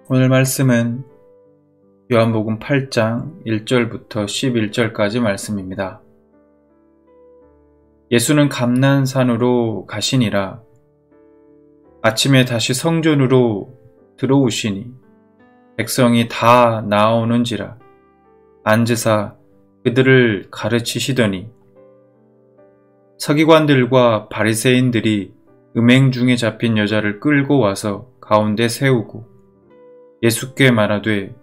오늘 말씀은 요한복음 8장 1절부터 11절까지 말씀입니다. 예수는 감난산으로 가시니라. 아침에 다시 성전으로 들어오시니 백성이 다 나오는지라. 앉으사 그들을 가르치시더니 서기관들과 바리새인들이 음행 중에 잡힌 여자를 끌고 와서 가운데 세우고 예수께 말하되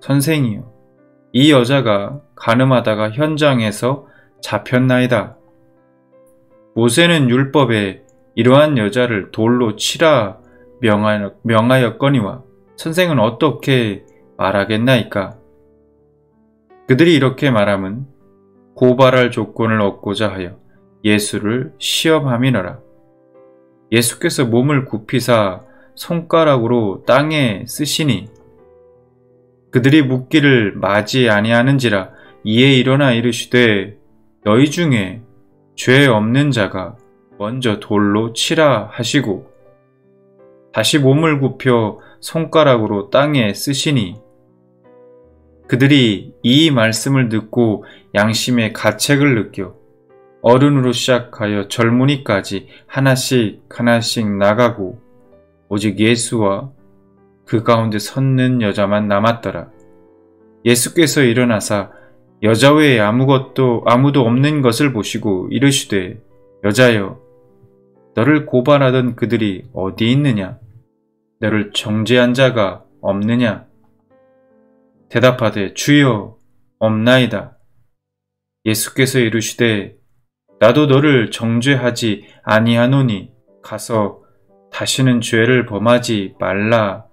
선생이여, 이 여자가 간음하다가 현장에서 잡혔나이다. 모세는 율법에 이러한 여자를 돌로 치라 명하였거니와 선생은 어떻게 말하겠나이까? 그들이 이렇게 말함은 고발할 조건을 얻고자 하여 예수를 시험함이너라. 예수께서 몸을 굽히사 손가락으로 땅에 쓰시니 그들이 묻기를 마지 아니하는지라. 이에 일어나 이르시되 너희 중에 죄 없는 자가 먼저 돌로 치라 하시고 다시 몸을 굽혀 손가락으로 땅에 쓰시니 그들이 이 말씀을 듣고 양심의 가책을 느껴 어른으로 시작하여 젊은이까지 하나씩 나가고 오직 예수와 그 가운데 섰는 여자만 남았더라. 예수께서 일어나사 여자 외에 아무도 없는 것을 보시고 이르시되 여자여, 너를 고발하던 그들이 어디 있느냐? 너를 정죄한 자가 없느냐? 대답하되 주여, 없나이다. 예수께서 이르시되 나도 너를 정죄하지 아니하노니 가서 다시는 죄를 범하지 말라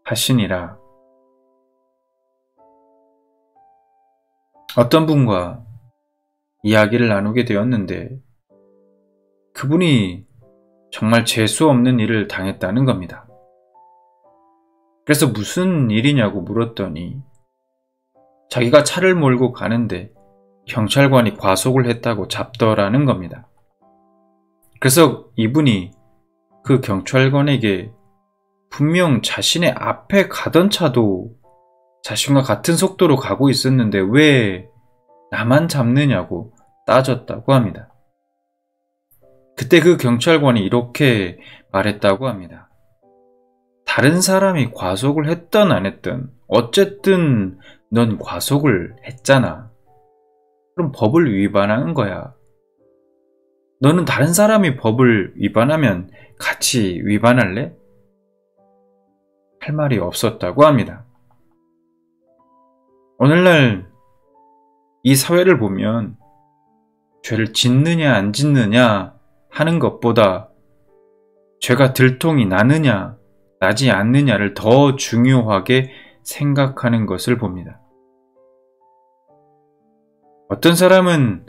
하시니라. 어떤 분과 이야기를 나누게 되었는데 그분이 정말 재수 없는 일을 당했다는 겁니다. 그래서 무슨 일이냐고 물었더니 자기가 차를 몰고 가는데 경찰관이 과속을 했다고 잡더라는 겁니다. 그래서 이분이 그 경찰관에게 분명 자신의 앞에 가던 차도 자신과 같은 속도로 가고 있었는데 왜 나만 잡느냐고 따졌다고 합니다. 그때 그 경찰관이 이렇게 말했다고 합니다. 다른 사람이 과속을 했든 안 했든 어쨌든 넌 과속을 했잖아. 그럼 법을 위반한 거야. 너는 다른 사람이 법을 위반하면 같이 위반할래? 할 말이 없었다고 합니다. 오늘날 이 사회를 보면 죄를 짓느냐 안 짓느냐 하는 것보다 죄가 들통이 나느냐 나지 않느냐를 더 중요하게 생각하는 것을 봅니다. 어떤 사람은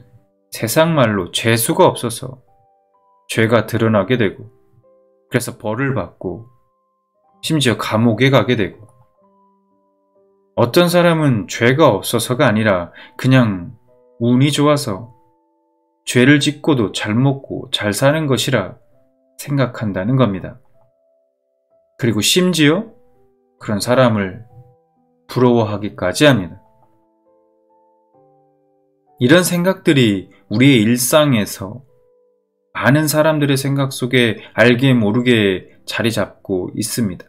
세상 말로 재수가 없어서 죄가 드러나게 되고 그래서 벌을 받고 심지어 감옥에 가게 되고 어떤 사람은 죄가 없어서가 아니라 그냥 운이 좋아서 죄를 짓고도 잘 먹고 잘 사는 것이라 생각한다는 겁니다. 그리고 심지어 그런 사람을 부러워하기까지 합니다. 이런 생각들이 우리의 일상에서 많은 사람들의 생각 속에 알게 모르게 자리 잡고 있습니다.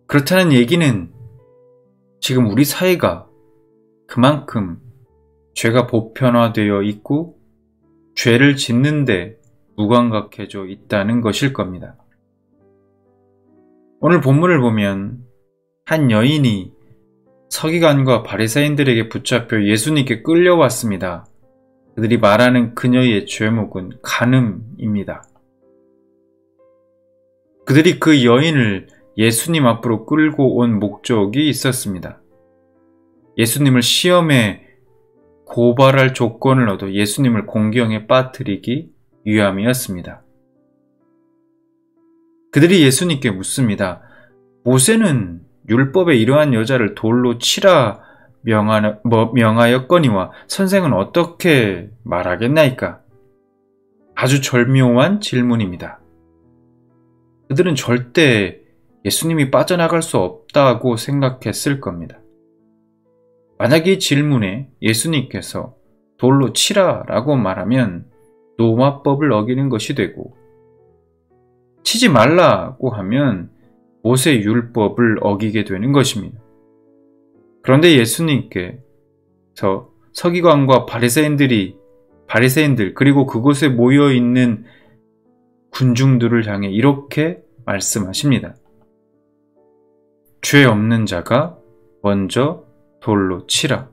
그렇다는 얘기는 지금 우리 사회가 그만큼 죄가 보편화되어 있고 죄를 짓는데 무감각해져 있다는 것일 겁니다. 오늘 본문을 보면 한 여인이 서기관과 바리새인들에게 붙잡혀 예수님께 끌려왔습니다. 그들이 말하는 그녀의 죄목은 간음입니다. 그들이 그 여인을 예수님 앞으로 끌고 온 목적이 있었습니다. 예수님을 시험에 고발할 조건을 얻어 예수님을 공경에 빠뜨리기 위함이었습니다. 그들이 예수님께 묻습니다. 모세는 율법에 이러한 여자를 돌로 치라 명하였거니와 선생은 어떻게 말하겠나이까? 아주 절묘한 질문입니다. 그들은 절대 예수님이 빠져나갈 수 없다고 생각했을 겁니다. 만약 이 질문에 예수님께서 돌로 치라라고 말하면 노마법을 어기는 것이 되고, 치지 말라고 하면 모세 율법을 어기게 되는 것입니다. 그런데 예수님께서 서기관과 바리새인들 그리고 그곳에 모여 있는 군중들을 향해 이렇게 말씀하십니다. 죄 없는 자가 먼저 돌로 치라.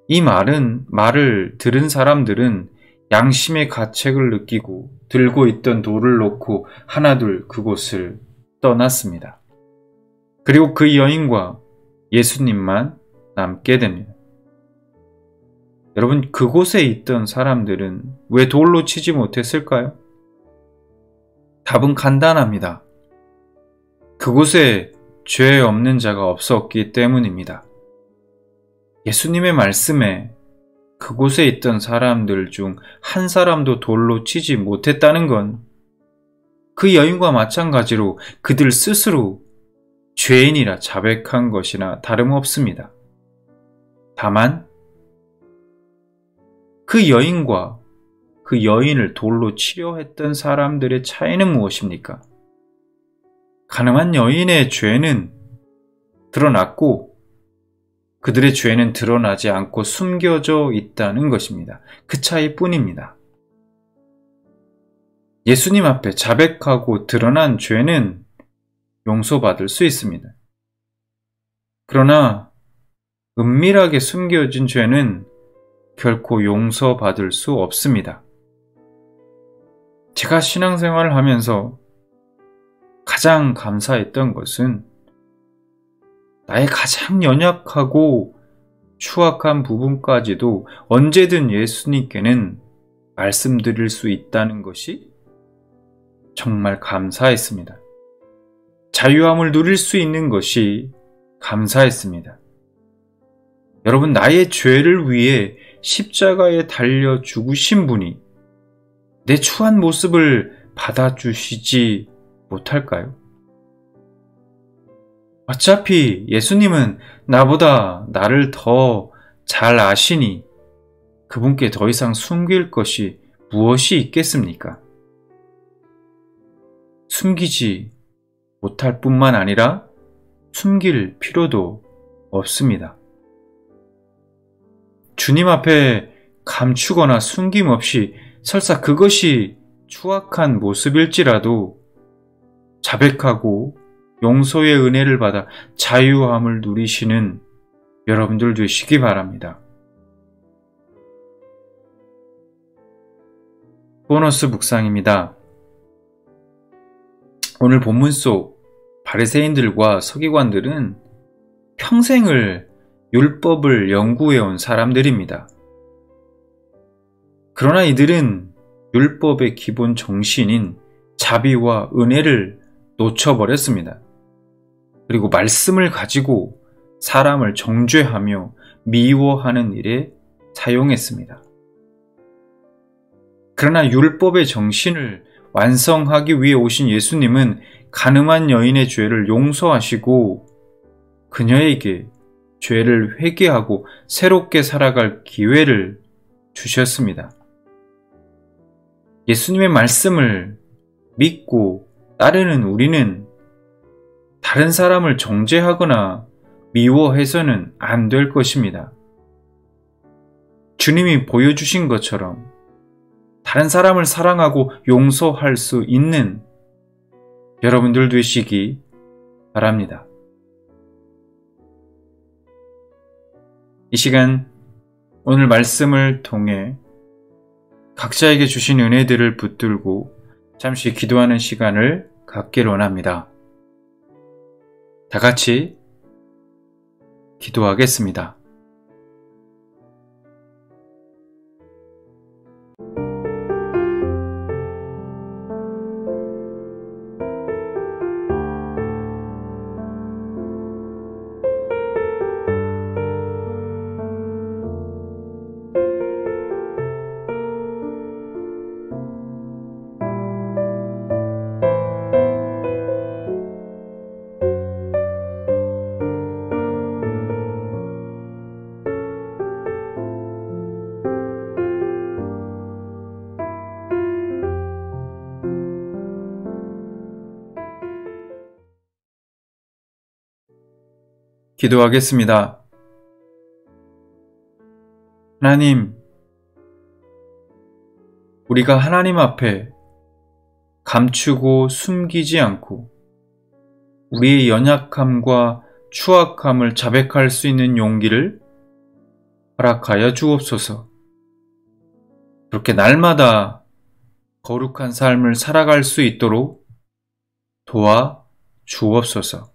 이 말을 들은 사람들은 양심의 가책을 느끼고 들고 있던 돌을 놓고 하나둘 그곳을 떠났습니다. 그리고 그 여인과 예수님만 남게 됩니다. 여러분, 그곳에 있던 사람들은 왜 돌로 치지 못했을까요? 답은 간단합니다. 그곳에 죄 없는 자가 없었기 때문입니다. 예수님의 말씀에 그곳에 있던 사람들 중 한 사람도 돌로 치지 못했다는 건 그 여인과 마찬가지로 그들 스스로 죄인이라 자백한 것이나 다름없습니다. 다만 그 여인과 그 여인을 돌로 치려 했던 사람들의 차이는 무엇입니까? 가늠한 여인의 죄는 드러났고 그들의 죄는 드러나지 않고 숨겨져 있다는 것입니다. 그 차이뿐입니다. 예수님 앞에 자백하고 드러난 죄는 용서받을 수 있습니다. 그러나 은밀하게 숨겨진 죄는 결코 용서받을 수 없습니다. 제가 신앙생활을 하면서 가장 감사했던 것은 나의 가장 연약하고 추악한 부분까지도 언제든 예수님께는 말씀드릴 수 있다는 것이 정말 감사했습니다. 자유함을 누릴 수 있는 것이 감사했습니다. 여러분, 나의 죄를 위해 십자가에 달려 죽으신 분이 내 추한 모습을 받아주시지 못할까요? 어차피 예수님은 나보다 나를 더 잘 아시니 그분께 더 이상 숨길 것이 무엇이 있겠습니까? 숨기지 못할 뿐만 아니라 숨길 필요도 없습니다. 주님 앞에 감추거나 숨김없이 설사 그것이 추악한 모습일지라도 자백하고 용서의 은혜를 받아 자유함을 누리시는 여러분들 되시기 바랍니다. 보너스 묵상입니다. 오늘 본문 속 바리새인들과 서기관들은 평생을 율법을 연구해온 사람들입니다. 그러나 이들은 율법의 기본 정신인 자비와 은혜를 놓쳐버렸습니다. 그리고 말씀을 가지고 사람을 정죄하며 미워하는 일에 사용했습니다. 그러나 율법의 정신을 완성하기 위해 오신 예수님은 간음한 여인의 죄를 용서하시고 그녀에게 죄를 회개하고 새롭게 살아갈 기회를 주셨습니다. 예수님의 말씀을 믿고 따르는 우리는 다른 사람을 정죄하거나 미워해서는 안 될 것입니다. 주님이 보여주신 것처럼 다른 사람을 사랑하고 용서할 수 있는 여러분들 되시기 바랍니다. 이 시간 오늘 말씀을 통해 각자에게 주신 은혜들을 붙들고 잠시 기도하는 시간을 갖기를 원합니다. 다 같이 기도하겠습니다. 기도하겠습니다. 하나님, 우리가 하나님 앞에 감추고 숨기지 않고 우리의 연약함과 추악함을 자백할 수 있는 용기를 허락하여 주옵소서. 그렇게 날마다 거룩한 삶을 살아갈 수 있도록 도와 주옵소서.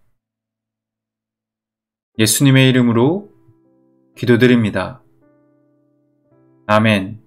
예수님의 이름으로 기도드립니다. 아멘.